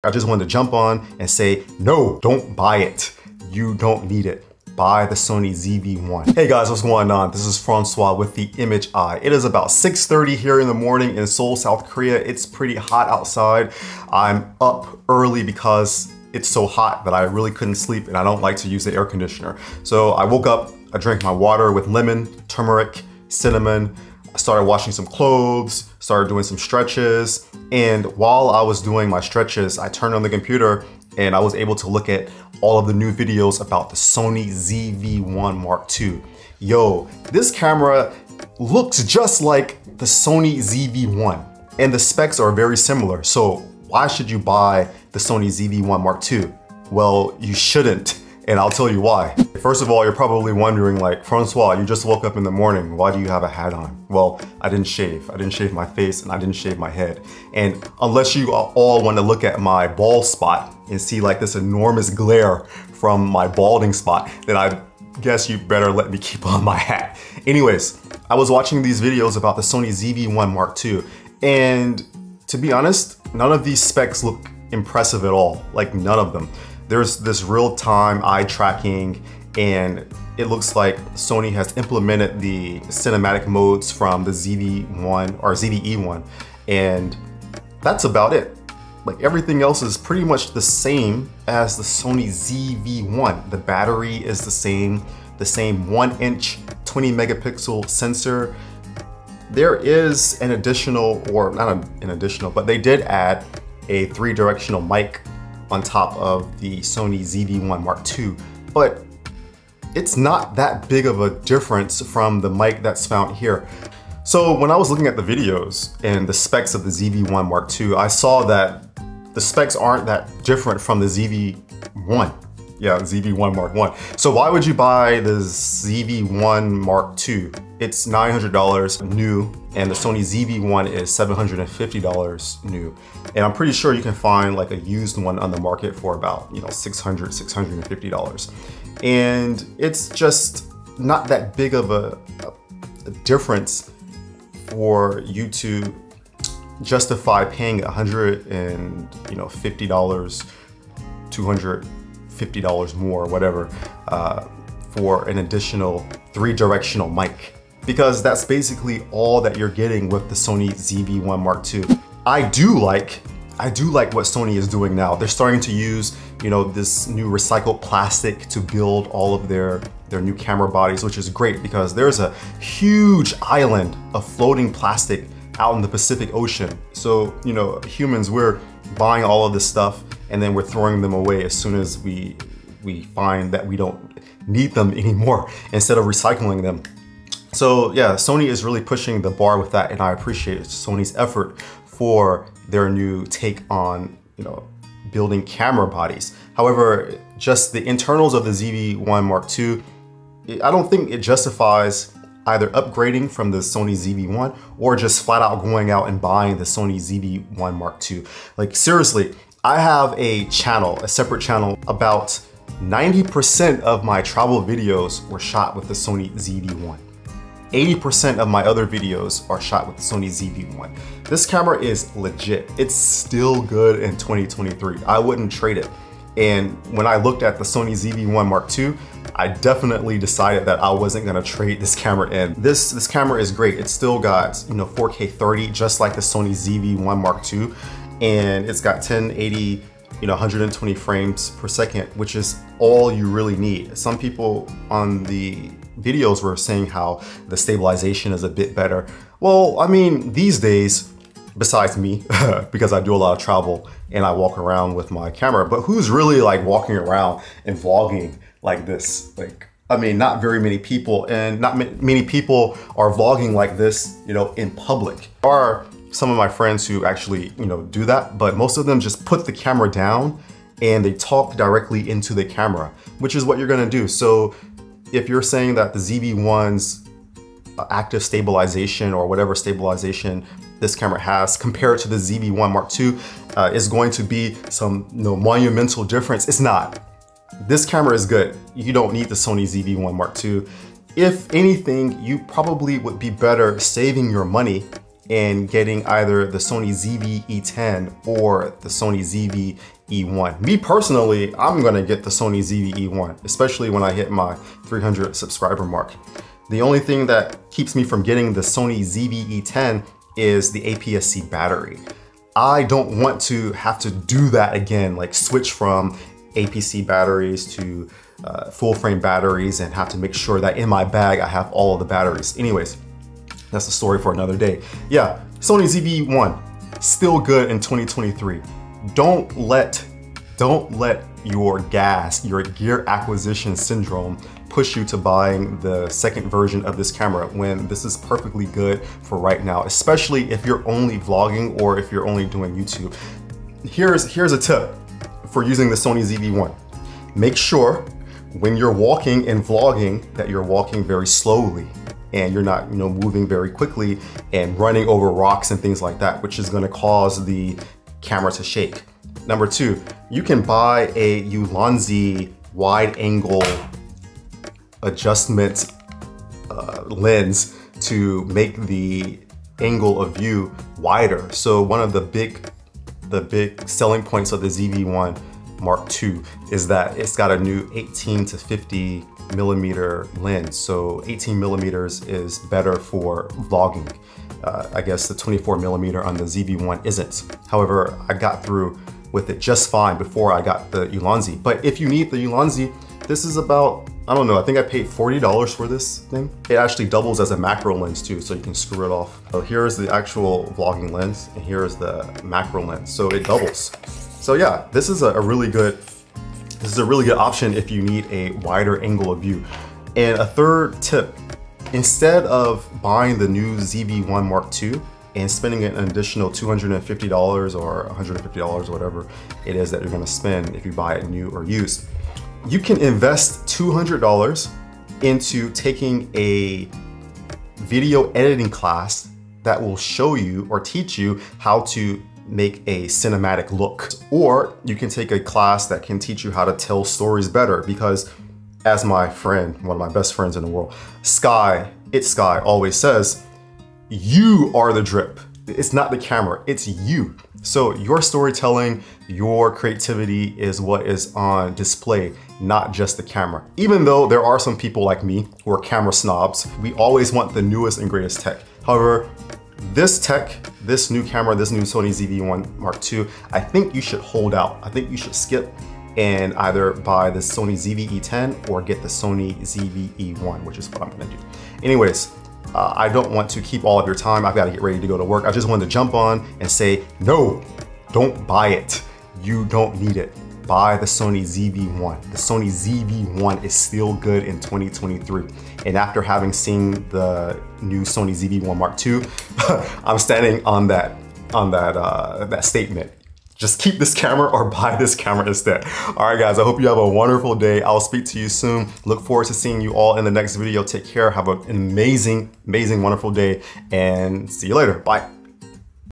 I just wanted to jump on and say, no, don't buy it. You don't need it. Buy the Sony ZV-1. Hey guys, what's going on? This is Francois with the Image Eye. It is about 6:30 here in the morning in Seoul, South Korea. It's pretty hot outside. I'm up early because it's so hot that I really couldn't sleep and I don't like to use the air conditioner. So I woke up, I drank my water with lemon, turmeric, cinnamon. I started washing some clothes, started doing some stretches. And while I was doing my stretches, I turned on the computer and I was able to look at all of the new videos about the Sony ZV-1 Mark II. Yo, this camera looks just like the Sony ZV-1 and the specs are very similar. So why should you buy the Sony ZV-1 Mark II? Well, you shouldn't, and I'll tell you why. First of all, you're probably wondering like, Francois, you just woke up in the morning, why do you have a hat on? Well, I didn't shave. I didn't shave my face and I didn't shave my head. And unless you all want to look at my bald spot and see like this enormous glare from my balding spot, then I guess you better let me keep on my hat. Anyways, I was watching these videos about the Sony ZV-1 Mark II, and to be honest, none of these specs look impressive at all, like none of them. There's this real-time eye tracking, and it looks like Sony has implemented the cinematic modes from the ZV-1 or ZV-E1, and that's about it. Like everything else is pretty much the same as the Sony ZV-1. The battery is the same 1-inch 20 megapixel sensor. There is an additional, or not an additional, but they did add a 3-directional mic on top of the Sony ZV-1 Mark II, but it's not that big of a difference from the mic that's found here. So when I was looking at the videos and the specs of the ZV-1 Mark II, I saw that the specs aren't that different from the ZV-1. Yeah, ZV-1 Mark I. So why would you buy the ZV-1 Mark II? It's $900 new, and the Sony ZV-1 is $750 new. And I'm pretty sure you can find like a used one on the market for about, $600, $650. And it's just not that big of a difference for you to justify paying $150, $250 more, whatever, for an additional 3-directional mic. Because that's basically all that you're getting with the Sony ZV-1 Mark II. I do like what Sony is doing now. They're starting to use, this new recycled plastic to build all of their new camera bodies, which is great because there's a huge island of floating plastic out in the Pacific Ocean. So, humans, we're buying all of this stuff and then we're throwing them away as soon as we find that we don't need them anymore instead of recycling them. So yeah, Sony is really pushing the bar with that, and I appreciate Sony's effort for their new take on, building camera bodies. However, just the internals of the ZV-1 Mark II, I don't think it justifies either upgrading from the Sony ZV-1 or just flat out going out and buying the Sony ZV-1 Mark II. Like seriously, I have a separate channel. About 90% of my travel videos were shot with the Sony ZV-1. 80% of my other videos are shot with the Sony ZV-1. This camera is legit. It's still good in 2023. I wouldn't trade it. And when I looked at the Sony ZV-1 Mark II, I definitely decided that I wasn't gonna trade this camera in. This camera is great. It's still got 4K 30, just like the Sony ZV-1 Mark II. And it's got 1080, 120 frames per second, which is all you really need. Some people on the videos were saying how the stabilization is a bit better. Well, I mean, these days, besides me, because I do a lot of travel and I walk around with my camera, but who's really like walking around and vlogging like this? Like, I mean, not very many people, and not many people are vlogging like this, in public. There are some of my friends who actually, do that, but most of them just put the camera down and they talk directly into the camera, which is what you're gonna do. So if you're saying that the ZV-1's active stabilization or whatever stabilization this camera has compared to the ZV-1 Mark II is going to be some monumental difference, it's not. This camera is good. You don't need the Sony ZV-1 Mark II. If anything, you probably would be better saving your money in getting either the Sony ZV-E10 or the Sony ZV-E1. Me personally, I'm gonna get the Sony ZV-E1, especially when I hit my 300 subscriber mark. The only thing that keeps me from getting the Sony ZV-E10 is the APS-C battery. I don't want to have to do that again, like switch from APC batteries to full frame batteries and have to make sure that in my bag I have all of the batteries. Anyways, that's a story for another day. Yeah, Sony ZV-1, still good in 2023. Don't let your gear acquisition syndrome push you to buying the second version of this camera when this is perfectly good for right now, especially if you're only vlogging or if you're only doing YouTube. Here's a tip for using the Sony ZV-1. Make sure when you're walking and vlogging that you're walking very slowly and you're not, moving very quickly and running over rocks and things like that, which is going to cause the camera to shake. Number two, you can buy a Ulanzi wide angle adjustment lens to make the angle of view wider. So one of the big selling points of the ZV-1 Mark II is that it's got a new 18 to 50 millimeter lens. So 18 millimeters is better for vlogging. I guess the 24 millimeter on the ZV-1 isn't. However, I got through with it just fine before I got the Ulanzi. But if you need the Ulanzi, this is about, I don't know, I think I paid $40 for this thing. It actually doubles as a macro lens too, so you can screw it off. So here's the actual vlogging lens, and here's the macro lens, so it doubles. So yeah, this is a really good option if you need a wider angle of view. And a third tip, instead of buying the new ZV-1 Mark II and spending an additional $250 or $150 or whatever it is that you're gonna spend if you buy it new or used, you can invest $200 into taking a video editing class that will show you or teach you how to make a cinematic look. Or you can take a class that can teach you how to tell stories better, because as my friend, one of my best friends in the world, Sky always says, you are the drip. It's not the camera, it's you. So your storytelling, your creativity is what is on display, not just the camera. Even though there are some people like me who are camera snobs, we always want the newest and greatest tech. However, this tech, this new camera, this new Sony ZV-1 Mark II, I think you should hold out. I think you should skip and either buy the Sony ZV-E10 or get the Sony ZV-E1, which is what I'm gonna do. Anyways, I don't want to keep all of your time. I've got to get ready to go to work. I just wanted to jump on and say, no, don't buy it. You don't need it. Buy the Sony ZV-1. The Sony ZV-1 is still good in 2023. And after having seen the new Sony ZV-1 Mark II, I'm standing on that statement. Just keep this camera or buy this camera instead. All right, guys, I hope you have a wonderful day. I'll speak to you soon. Look forward to seeing you all in the next video. Take care. Have an amazing, wonderful day, and see you later. Bye.